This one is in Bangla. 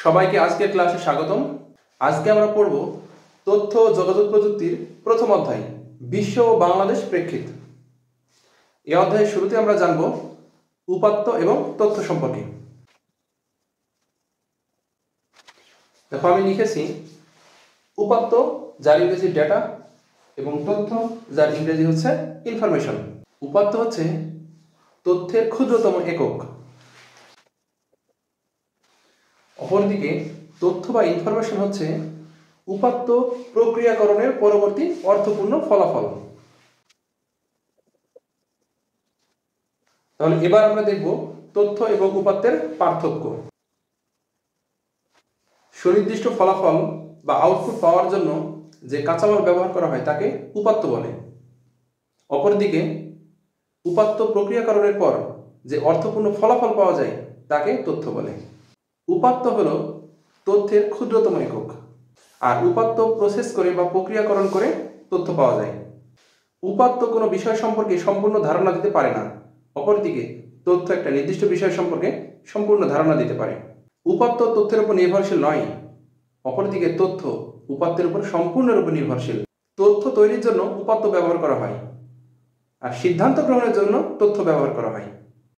সবাইকে আজকের ক্লাসে স্বাগতম। আজকে আমরা পড়ব তথ্য ও যোগাযোগ প্রযুক্তির প্রথম অধ্যায় বিশ্ব ও বাংলাদেশ প্রেক্ষিত। এই অধ্যায়ের শুরুতে আমরা জানব উপাত্ত এবং তথ্য সম্পর্কে। দেখো আমি লিখেছি উপাত্ত, যার ইংরেজি ডেটা, এবং তথ্য, যার ইংরেজি হচ্ছে ইনফরমেশন। উপাত্ত হচ্ছে তথ্যের ক্ষুদ্রতম একক। অপরদিকে তথ্য বা ইনফরমেশন হচ্ছে উপাত্ত প্রক্রিয়াকরণের পরবর্তী অর্থপূর্ণ ফলাফল। তাহলে এবার আমরা দেখব তথ্য এবং উপাত্তের পার্থক্য। সুনির্দিষ্ট ফলাফল বা আউটপুট পাওয়ার জন্য যে কাঁচামাল ব্যবহার করা হয় তাকে উপাত্ত বলে। অপরদিকে উপাত্ত প্রক্রিয়াকরণের পর যে অর্থপূর্ণ ফলাফল পাওয়া যায় তাকে তথ্য বলে। উপাত্ত হলো তথ্যের ক্ষুদ্রতম একক, আর উপাত্ত প্রসেস করে বা প্রক্রিয়াকরণ করে তথ্য পাওয়া যায়। উপাত্ত কোনো বিষয় সম্পর্কে সম্পূর্ণ ধারণা দিতে পারে না, অপরদিকে তথ্য একটা নির্দিষ্ট বিষয় সম্পর্কে সম্পূর্ণ ধারণা দিতে পারে। উপাত্ত তথ্যের উপর নির্ভরশীল নয়, অপরদিকে তথ্য উপাত্তের উপর সম্পূর্ণরূপে নির্ভরশীল। তথ্য তৈরির জন্য উপাত্ত ব্যবহার করা হয়, আর সিদ্ধান্ত গ্রহণের জন্য তথ্য ব্যবহার করা হয়।